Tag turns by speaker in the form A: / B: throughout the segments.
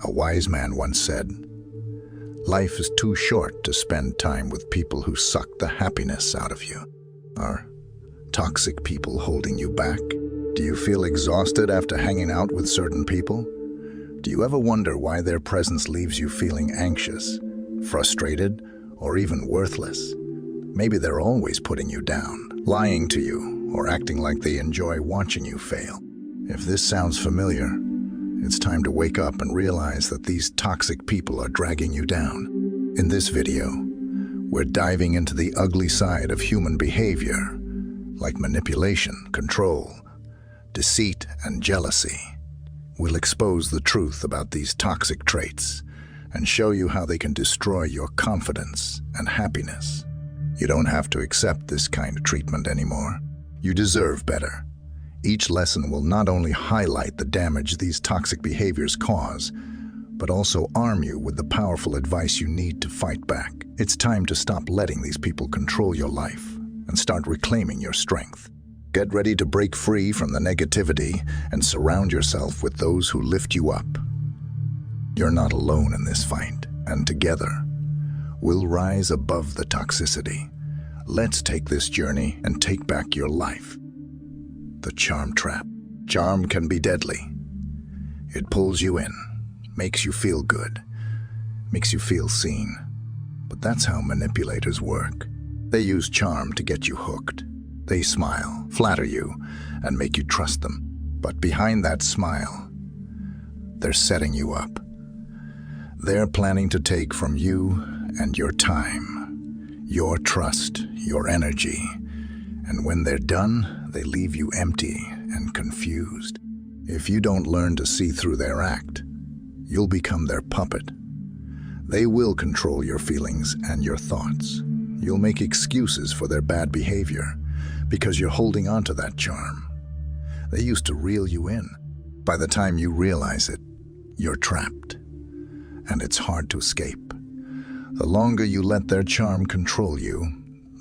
A: A wise man once said, "Life is too short to spend time with people who suck the happiness out of you." Are toxic people holding you back? Do you feel exhausted after hanging out with certain people? Do you ever wonder why their presence leaves you feeling anxious, frustrated, or even worthless? Maybe they're always putting you down, lying to you, or acting like they enjoy watching you fail. If this sounds familiar, it's time to wake up and realize that these toxic people are dragging you down. In this video, we're diving into the ugly side of human behavior, like manipulation, control, deceit, and jealousy. We'll expose the truth about these toxic traits and show you how they can destroy your confidence and happiness. You don't have to accept this kind of treatment anymore. You deserve better. Each lesson will not only highlight the damage these toxic behaviors cause, but also arm you with the powerful advice you need to fight back. It's time to stop letting these people control your life and start reclaiming your strength. Get ready to break free from the negativity and surround yourself with those who lift you up. You're not alone in this fight, and together, we'll rise above the toxicity. Let's take this journey and take back your life. The charm trap. Charm can be deadly. It pulls you in, makes you feel good, makes you feel seen. But that's how manipulators work. They use charm to get you hooked. They smile, flatter you, and make you trust them. But behind that smile, they're setting you up. They're planning to take from you and your time, your trust, your energy. And when they're done, they leave you empty and confused. If you don't learn to see through their act, you'll become their puppet. They will control your feelings and your thoughts. You'll make excuses for their bad behavior because you're holding on to that charm. They used to reel you in. By the time you realize it, you're trapped, and it's hard to escape. The longer you let their charm control you,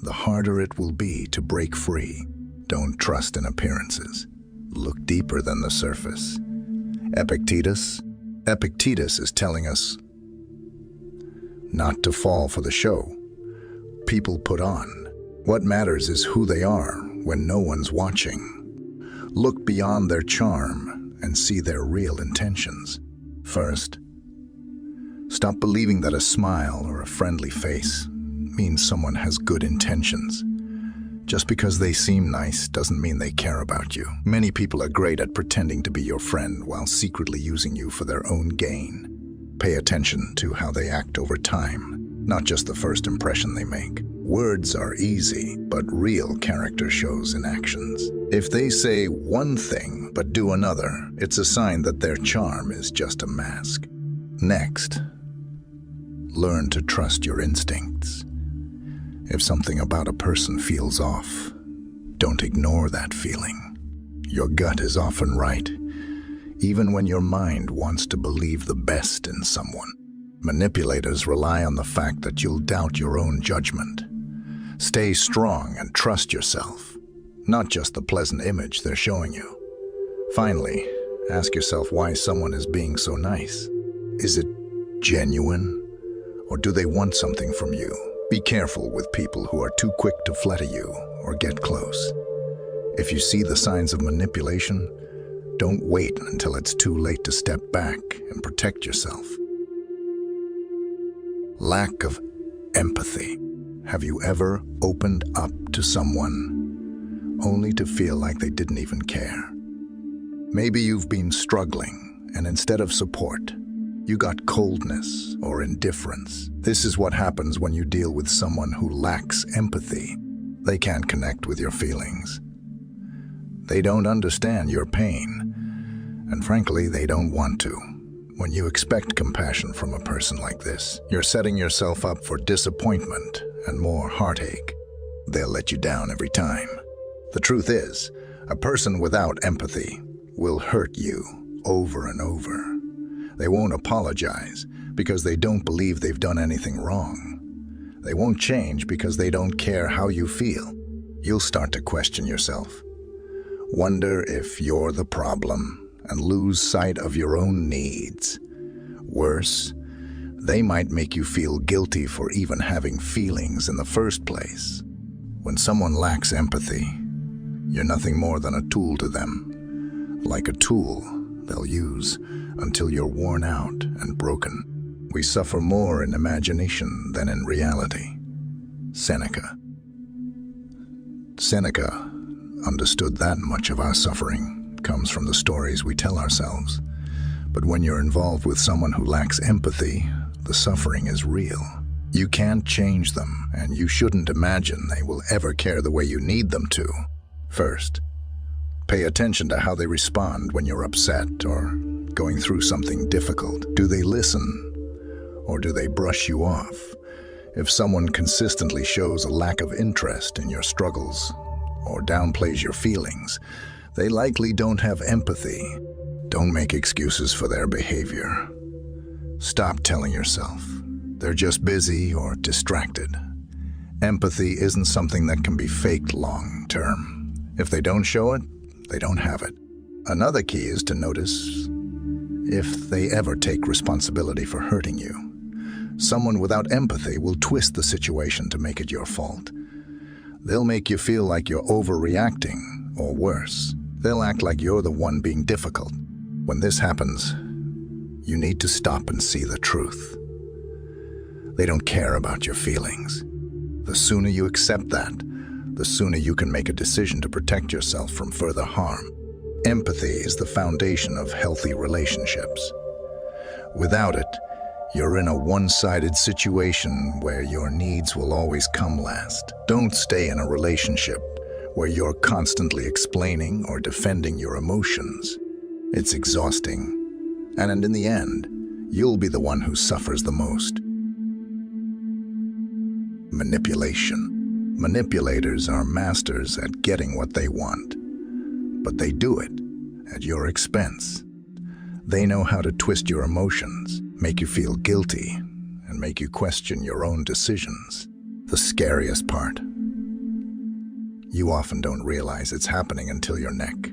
A: the harder it will be to break free. Don't trust in appearances. Look deeper than the surface. Epictetus is telling us not to fall for the show people put on. What matters is who they are when no one's watching. Look beyond their charm and see their real intentions. First, stop believing that a smile or a friendly face means someone has good intentions. Just because they seem nice doesn't mean they care about you. Many people are great at pretending to be your friend while secretly using you for their own gain. Pay attention to how they act over time, not just the first impression they make. Words are easy, but real character shows in actions. If they say one thing but do another, it's a sign that their charm is just a mask. Next, learn to trust your instincts. If something about a person feels off, don't ignore that feeling. Your gut is often right, even when your mind wants to believe the best in someone. Manipulators rely on the fact that you'll doubt your own judgment. Stay strong and trust yourself, not just the pleasant image they're showing you. Finally, ask yourself why someone is being so nice. Is it genuine, or do they want something from you? Be careful with people who are too quick to flatter you or get close. If you see the signs of manipulation, don't wait until it's too late to step back and protect yourself. Lack of empathy. Have you ever opened up to someone only to feel like they didn't even care? Maybe you've been struggling, and instead of support, you got coldness or indifference. This is what happens when you deal with someone who lacks empathy. They can't connect with your feelings. They don't understand your pain, and frankly, they don't want to. When you expect compassion from a person like this, you're setting yourself up for disappointment and more heartache. They'll let you down every time. The truth is, a person without empathy will hurt you over and over. They won't apologize because they don't believe they've done anything wrong. They won't change because they don't care how you feel. You'll start to question yourself, wonder if you're the problem, and lose sight of your own needs. worse, they might make you feel guilty for even having feelings in the first place. When someone lacks empathy, you're nothing more than a tool to them. Like a tool they'll use until you're worn out and broken. We suffer more in imagination than in reality. Seneca. Seneca understood that much of our suffering comes from the stories we tell ourselves. But when you're involved with someone who lacks empathy, the suffering is real. You can't change them, and you shouldn't imagine they will ever care the way you need them to. First, pay attention to how they respond when you're upset or going through something difficult. Do they listen, or do they brush you off? If someone consistently shows a lack of interest in your struggles or downplays your feelings, they likely don't have empathy. Don't make excuses for their behavior. Stop telling yourself they're just busy or distracted. Empathy isn't something that can be faked long term. If they don't show it, they don't have it. Another key is to notice if they ever take responsibility for hurting you. Someone without empathy will twist the situation to make it your fault. They'll make you feel like you're overreacting, or worse, they'll act like you're the one being difficult. When this happens, you need to stop and see the truth. They don't care about your feelings. The sooner you accept that, the sooner you can make a decision to protect yourself from further harm. Empathy is the foundation of healthy relationships. Without it, you're in a one-sided situation where your needs will always come last. Don't stay in a relationship where you're constantly explaining or defending your emotions. It's exhausting, and in the end, you'll be the one who suffers the most. Manipulation. Manipulators are masters at getting what they want, but they do it at your expense. They know how to twist your emotions, make you feel guilty, and make you question your own decisions. The scariest part. You often don't realize it's happening until you're neck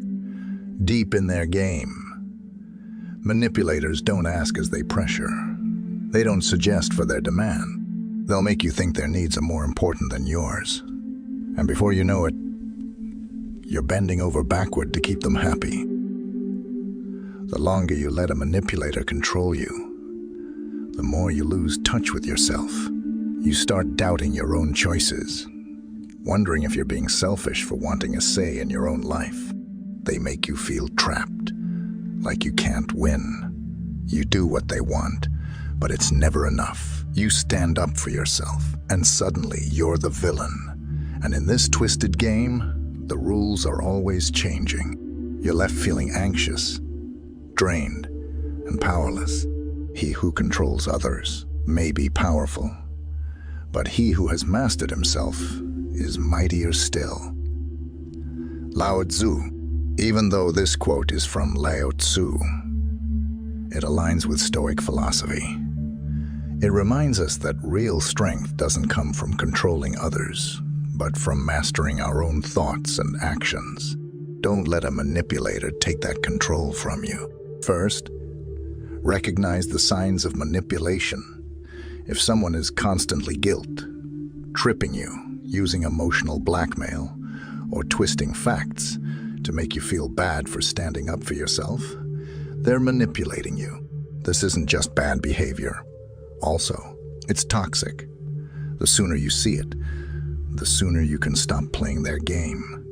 A: deep in their game. Manipulators don't ask as they pressure. They don't suggest for their demand. They'll make you think their needs are more important than yours. And before you know it, you're bending over backward to keep them happy. The longer you let a manipulator control you, the more you lose touch with yourself. You start doubting your own choices, wondering if you're being selfish for wanting a say in your own life. They make you feel trapped, like you can't win. You do what they want, but it's never enough. You stand up for yourself, and suddenly you're the villain. And in this twisted game, the rules are always changing. You're left feeling anxious, drained, and powerless. He who controls others may be powerful, but he who has mastered himself is mightier still. Lao Tzu. Even though this quote is from Lao Tzu, it aligns with Stoic philosophy. It reminds us that real strength doesn't come from controlling others, but from mastering our own thoughts and actions. Don't let a manipulator take that control from you. First, recognize the signs of manipulation. If someone is constantly guilt, tripping you, using emotional blackmail, or twisting facts to make you feel bad for standing up for yourself, they're manipulating you. This isn't just bad behavior. Also, it's toxic. The sooner you see it, the sooner you can stop playing their game.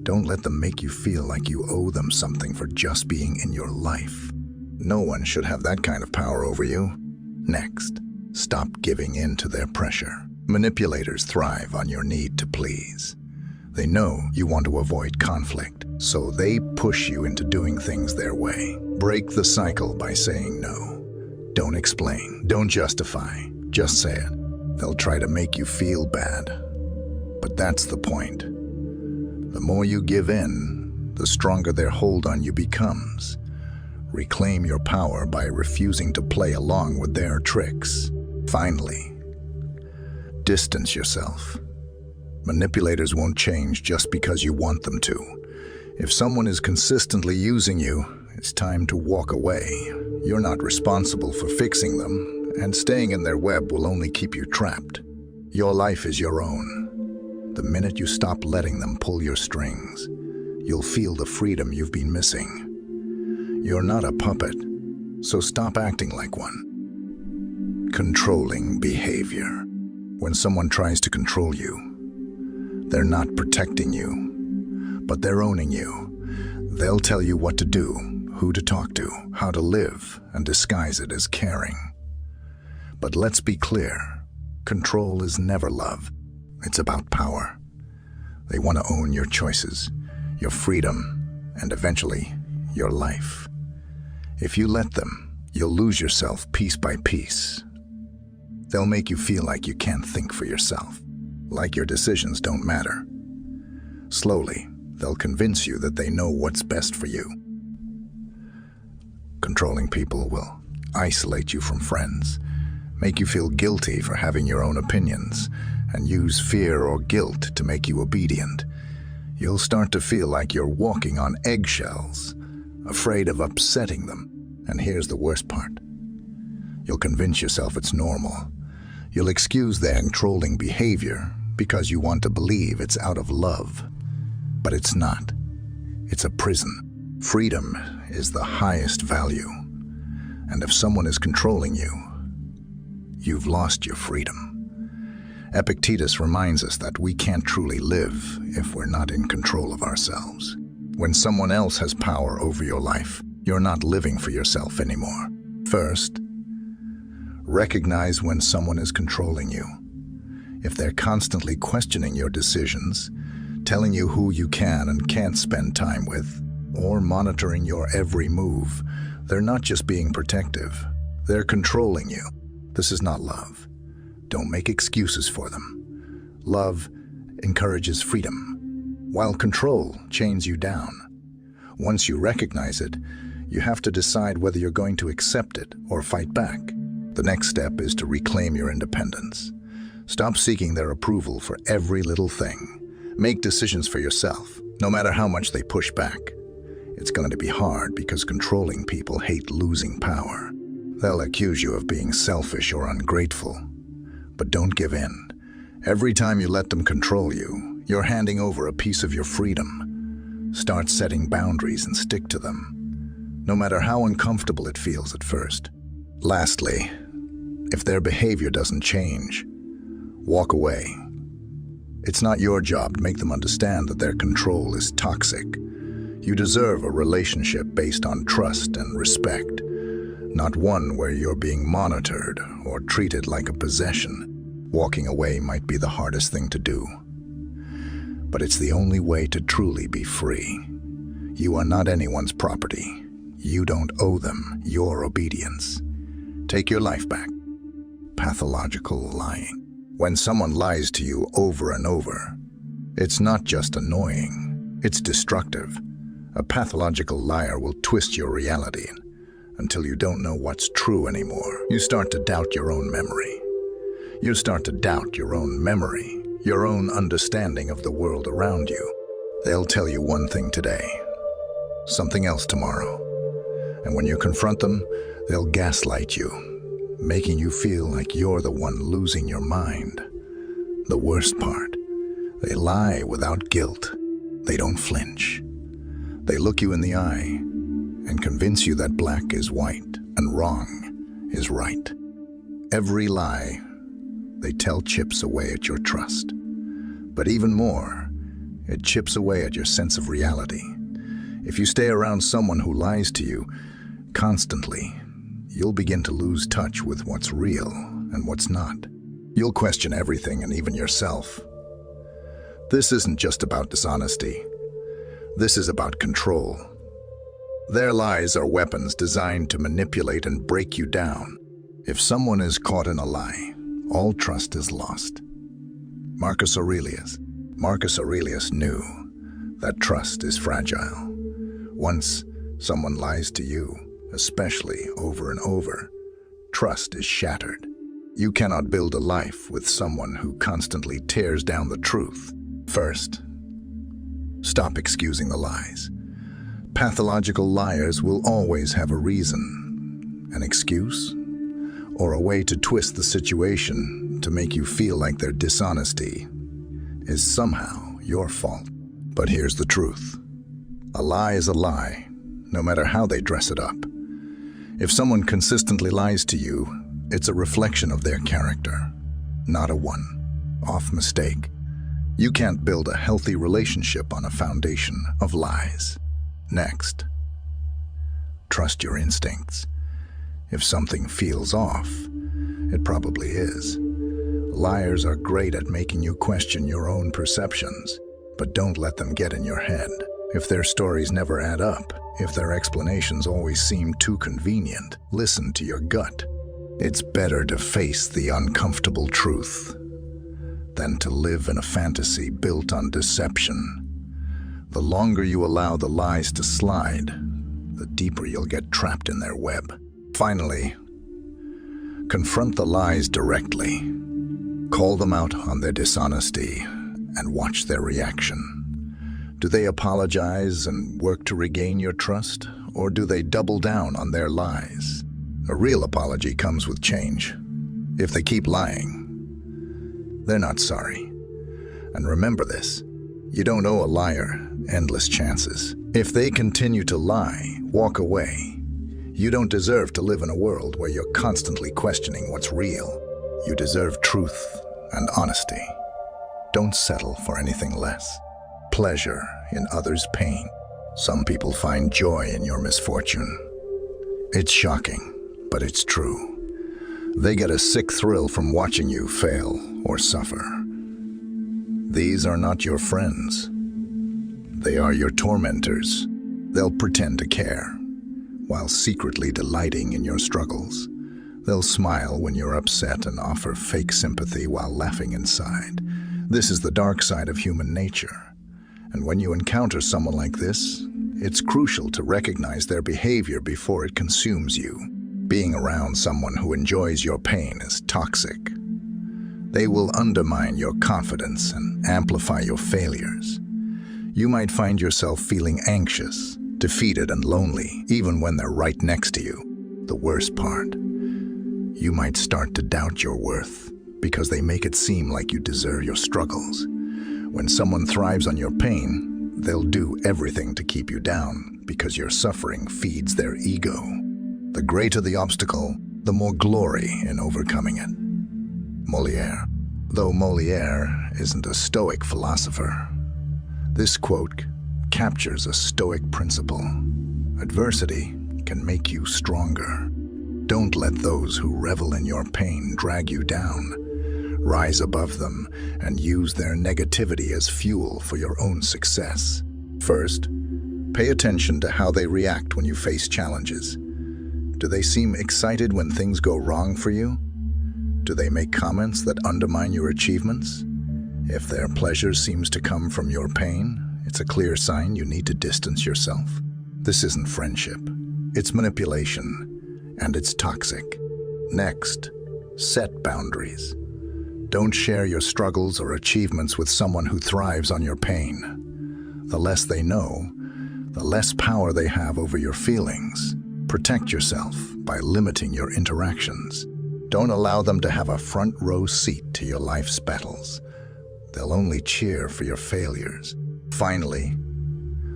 A: Don't let them make you feel like you owe them something for just being in your life. No one should have that kind of power over you. Next, stop giving in to their pressure. Manipulators thrive on your need to please. They know you want to avoid conflict, so they push you into doing things their way. Break the cycle by saying no. Don't explain, don't justify, just say it. They'll try to make you feel bad, but that's the point. The more you give in, the stronger their hold on you becomes. Reclaim your power by refusing to play along with their tricks. Finally, distance yourself. Manipulators won't change just because you want them to. If someone is consistently using you, it's time to walk away. You're not responsible for fixing them, and staying in their web will only keep you trapped. Your life is your own. The minute you stop letting them pull your strings, you'll feel the freedom you've been missing. You're not a puppet, so stop acting like one. Controlling behavior. When someone tries to control you, they're not protecting you, but they're owning you. They'll tell you what to do, who to talk to, how to live, and disguise it as caring. But let's be clear, control is never love. It's about power. They want to own your choices, your freedom, and eventually, your life. If you let them, you'll lose yourself piece by piece. They'll make you feel like you can't think for yourself, like your decisions don't matter. Slowly, they'll convince you that they know what's best for you. Controlling people will isolate you from friends, make you feel guilty for having your own opinions, and use fear or guilt to make you obedient. You'll start to feel like you're walking on eggshells, afraid of upsetting them. And here's the worst part. You'll convince yourself it's normal. You'll excuse their controlling behavior because you want to believe it's out of love. But it's not. It's a prison. Freedom is the highest value. And if someone is controlling you, you've lost your freedom. Epictetus reminds us that we can't truly live if we're not in control of ourselves. When someone else has power over your life, you're not living for yourself anymore. First, recognize when someone is controlling you. If they're constantly questioning your decisions, telling you who you can and can't spend time with, or monitoring your every move, they're not just being protective. They're controlling you. This is not love. Don't make excuses for them. Love encourages freedom, while control chains you down. Once you recognize it, you have to decide whether you're going to accept it or fight back. The next step is to reclaim your independence. Stop seeking their approval for every little thing. Make decisions for yourself, no matter how much they push back. It's going to be hard because controlling people hate losing power. They'll accuse you of being selfish or ungrateful. But don't give in. Every time you let them control you, you're handing over a piece of your freedom. Start setting boundaries and stick to them, no matter how uncomfortable it feels at first. Lastly, if their behavior doesn't change, walk away. It's not your job to make them understand that their control is toxic. You deserve a relationship based on trust and respect, not one where you're being monitored or treated like a possession. Walking away might be the hardest thing to do, but it's the only way to truly be free. You are not anyone's property. You don't owe them your obedience. Take your life back. Pathological lying. When someone lies to you over and over, it's not just annoying, it's destructive. A pathological liar will twist your reality until you don't know what's true anymore. You start to doubt your own memory. You start to doubt your own memory, your own understanding of the world around you. They'll tell you one thing today, something else tomorrow. And when you confront them, they'll gaslight you, making you feel like you're the one losing your mind. The worst part, they lie without guilt. They don't flinch. They look you in the eye and convince you that black is white and wrong is right. Every lie they tell chips away at your trust. But even more, it chips away at your sense of reality. If you stay around someone who lies to you constantly, you'll begin to lose touch with what's real and what's not. You'll question everything and even yourself. This isn't just about dishonesty. This is about control. Their lies are weapons designed to manipulate and break you down. If someone is caught in a lie, all trust is lost. Marcus Aurelius knew that trust is fragile. Once someone lies to you, especially over and over, trust is shattered. You cannot build a life with someone who constantly tears down the truth. First, stop excusing the lies. Pathological liars will always have a reason. An excuse? Or a way to twist the situation to make you feel like their dishonesty is somehow your fault? But here's the truth. A lie is a lie, no matter how they dress it up. If someone consistently lies to you, it's a reflection of their character, not a one-off mistake. You can't build a healthy relationship on a foundation of lies. Next, trust your instincts. If something feels off, it probably is. Liars are great at making you question your own perceptions, but don't let them get in your head. If their stories never add up, if their explanations always seem too convenient, listen to your gut. It's better to face the uncomfortable truth than to live in a fantasy built on deception. The longer you allow the lies to slide, the deeper you'll get trapped in their web. Finally, confront the lies directly. Call them out on their dishonesty and watch their reaction. Do they apologize and work to regain your trust, or do they double down on their lies? A real apology comes with change. If they keep lying, they're not sorry. And remember this, you don't owe a liar endless chances. If they continue to lie, walk away. You don't deserve to live in a world where you're constantly questioning what's real. You deserve truth and honesty. Don't settle for anything less. Pleasure in others' pain. Some people find joy in your misfortune. It's shocking, but it's true. They get a sick thrill from watching you fail or suffer. These are not your friends. They are your tormentors. They'll pretend to care, while secretly delighting in your struggles. They'll smile when you're upset and offer fake sympathy while laughing inside. This is the dark side of human nature. And when you encounter someone like this, it's crucial to recognize their behavior before it consumes you. Being around someone who enjoys your pain is toxic. They will undermine your confidence and amplify your failures. You might find yourself feeling anxious, defeated and lonely, even when they're right next to you. The worst part, you might start to doubt your worth because they make it seem like you deserve your struggles. When someone thrives on your pain, they'll do everything to keep you down because your suffering feeds their ego. The greater the obstacle, the more glory in overcoming it. Molière. Though Molière isn't a Stoic philosopher, this quote captures a Stoic principle. Adversity can make you stronger. Don't let those who revel in your pain drag you down. Rise above them and use their negativity as fuel for your own success. First, pay attention to how they react when you face challenges. Do they seem excited when things go wrong for you? Do they make comments that undermine your achievements? If their pleasure seems to come from your pain, it's a clear sign you need to distance yourself. This isn't friendship. It's manipulation, and it's toxic. Next, set boundaries. Don't share your struggles or achievements with someone who thrives on your pain. The less they know, the less power they have over your feelings. Protect yourself by limiting your interactions. Don't allow them to have a front row seat to your life's battles. They'll only cheer for your failures. Finally,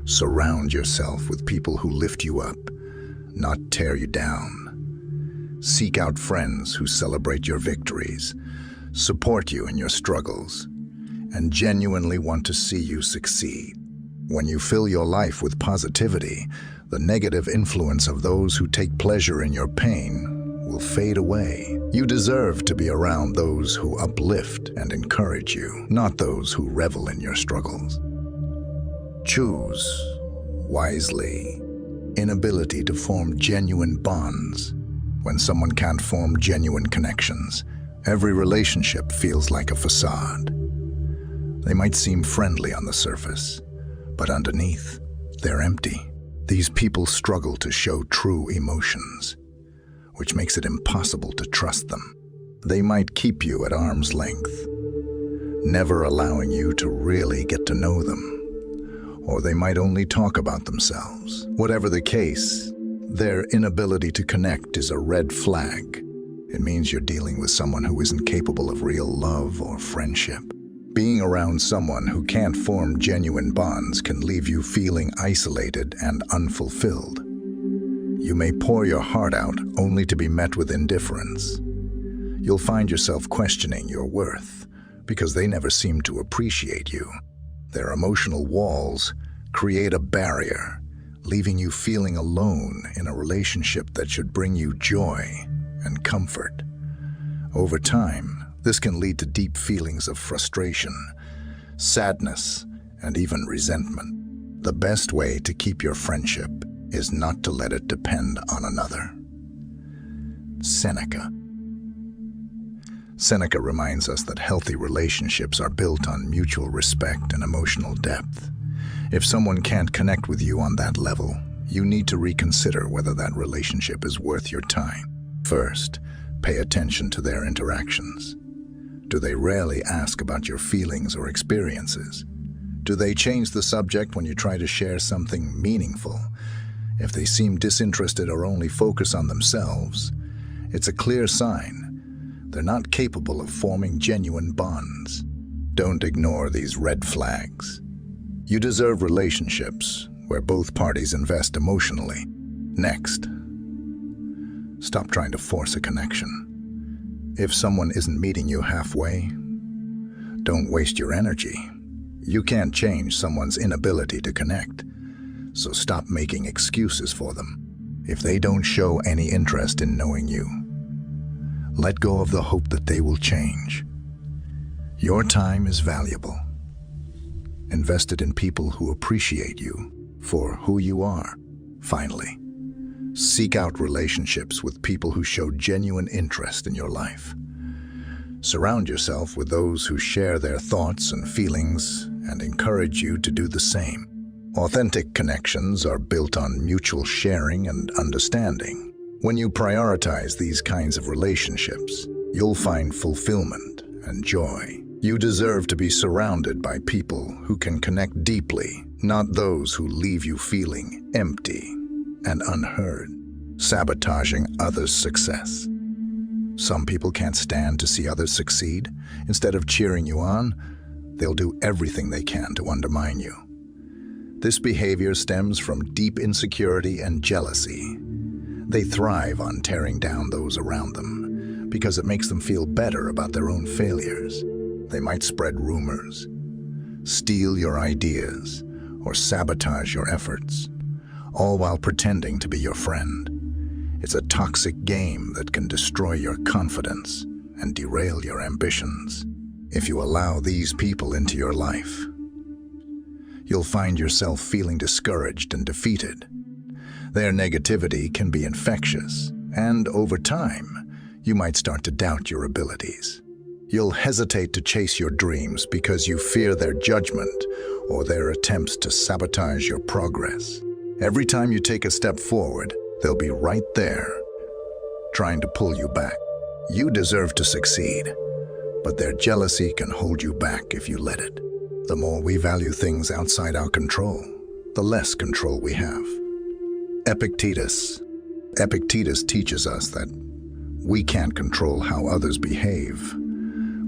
A: surround yourself with people who lift you up, not tear you down. Seek out friends who celebrate your victories, support you in your struggles, and genuinely want to see you succeed. When you fill your life with positivity, the negative influence of those who take pleasure in your pain will fade away. You deserve to be around those who uplift and encourage you, not those who revel in your struggles. Choose wisely. Inability to form genuine bonds. When someone can't form genuine connections, every relationship feels like a facade. They might seem friendly on the surface, but underneath, they're empty. These people struggle to show true emotions, which makes it impossible to trust them. They might keep you at arm's length, never allowing you to really get to know them. Or they might only talk about themselves. Whatever the case, Their inability to connect is a red flag. It means you're dealing with someone who isn't capable of real love or friendship. Being around someone who can't form genuine bonds can leave you feeling isolated and unfulfilled. You may pour your heart out only to be met with indifference. You'll find yourself questioning your worth because they never seem to appreciate you. Their emotional walls create a barrier, leaving you feeling alone in a relationship that should bring you joy and comfort. Over time, this can lead to deep feelings of frustration, sadness, and even resentment. The best way to keep your friendship is not to let it depend on another. Seneca. Seneca reminds us that healthy relationships are built on mutual respect and emotional depth. If someone can't connect with you on that level, you need to reconsider whether that relationship is worth your time. First, pay attention to their interactions. Do they rarely ask about your feelings or experiences? Do they change the subject when you try to share something meaningful? If they seem disinterested or only focus on themselves, it's a clear sign they're not capable of forming genuine bonds. Don't ignore these red flags. You deserve relationships where both parties invest emotionally. Next, stop trying to force a connection. If someone isn't meeting you halfway, don't waste your energy. You can't change someone's inability to connect, so stop making excuses for them. If they don't show any interest in knowing you, let go of the hope that they will change. Your time is valuable. Invest it in people who appreciate you for who you are. Finally, seek out relationships with people who show genuine interest in your life. Surround yourself with those who share their thoughts and feelings and encourage you to do the same. Authentic connections are built on mutual sharing and understanding. When you prioritize these kinds of relationships, you'll find fulfillment and joy. You deserve to be surrounded by people who can connect deeply, not those who leave you feeling empty and unheard, sabotaging others' success. Some people can't stand to see others succeed. Instead of cheering you on, they'll do everything they can to undermine you. This behavior stems from deep insecurity and jealousy. They thrive on tearing down those around them because it makes them feel better about their own failures. They might spread rumors, steal your ideas, or sabotage your efforts, all while pretending to be your friend. It's a toxic game that can destroy your confidence and derail your ambitions. If you allow these people into your life, you'll find yourself feeling discouraged and defeated. Their negativity can be infectious, and over time, you might start to doubt your abilities. You'll hesitate to chase your dreams because you fear their judgment or their attempts to sabotage your progress. Every time you take a step forward, they'll be right there, trying to pull you back. You deserve to succeed, but their jealousy can hold you back if you let it. The more we value things outside our control, the less control we have. Epictetus teaches us that we can't control how others behave,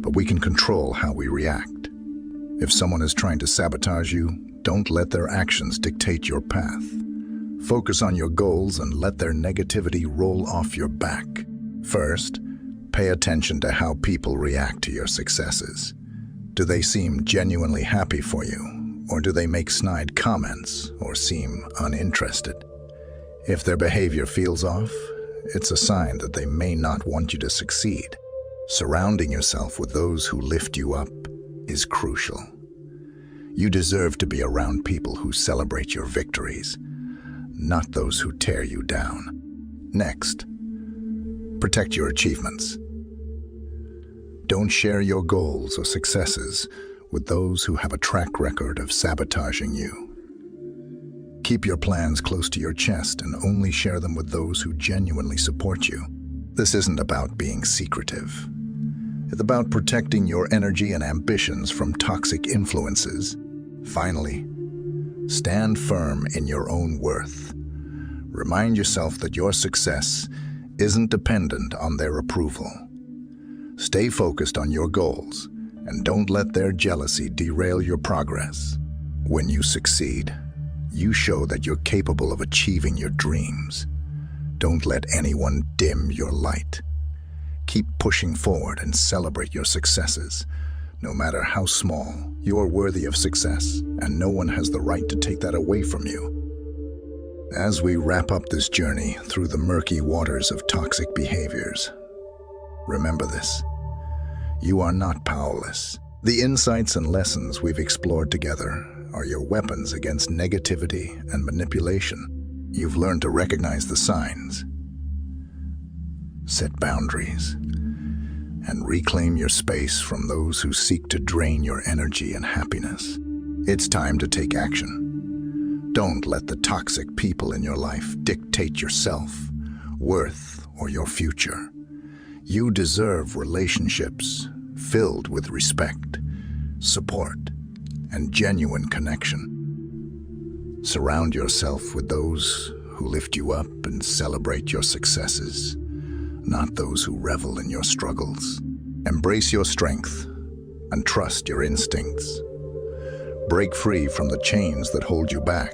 A: but we can control how we react. If someone is trying to sabotage you, don't let their actions dictate your path. Focus on your goals and let their negativity roll off your back. First, pay attention to how people react to your successes. Do they seem genuinely happy for you, or do they make snide comments or seem uninterested? If their behavior feels off, it's a sign that they may not want you to succeed. Surrounding yourself with those who lift you up is crucial. You deserve to be around people who celebrate your victories, not those who tear you down. Next, protect your achievements. Don't share your goals or successes with those who have a track record of sabotaging you. Keep your plans close to your chest and only share them with those who genuinely support you. This isn't about being secretive. It's about protecting your energy and ambitions from toxic influences. Finally, stand firm in your own worth. Remind yourself that your success isn't dependent on their approval. Stay focused on your goals and don't let their jealousy derail your progress. When you succeed, you show that you're capable of achieving your dreams. Don't let anyone dim your light. Keep pushing forward and celebrate your successes. No matter how small, you're worthy of success, and no one has the right to take that away from you. As we wrap up this journey through the murky waters of toxic behaviors, remember this: you are not powerless. The insights and lessons we've explored together are your weapons against negativity and manipulation. You've learned to recognize the signs, set boundaries, and reclaim your space from those who seek to drain your energy and happiness. It's time to take action. Don't let the toxic people in your life dictate your self-worth or your future. You deserve relationships filled with respect, support, and genuine connection. Surround yourself with those who lift you up and celebrate your successes, not those who revel in your struggles. Embrace your strength and trust your instincts. Break free from the chains that hold you back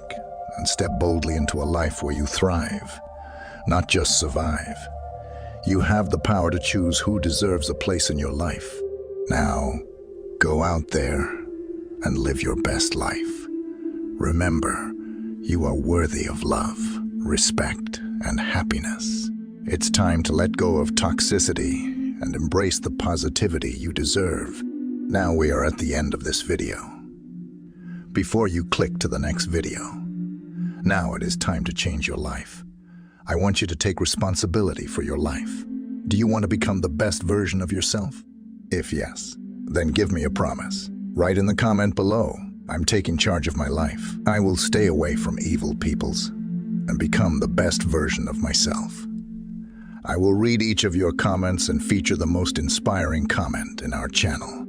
A: and step boldly into a life where you thrive, not just survive. You have the power to choose who deserves a place in your life. Now, go out there and live your best life. Remember, you are worthy of love, respect, and happiness. It's time to let go of toxicity and embrace the positivity you deserve. Now we are at the end of this video. Before you click to the next video, now it is time to change your life. I want you to take responsibility for your life. Do you want to become the best version of yourself? If yes, then give me a promise. Write in the comment below, I'm taking charge of my life. I will stay away from evil peoples and become the best version of myself. I will read each of your comments and feature the most inspiring comment in our channel.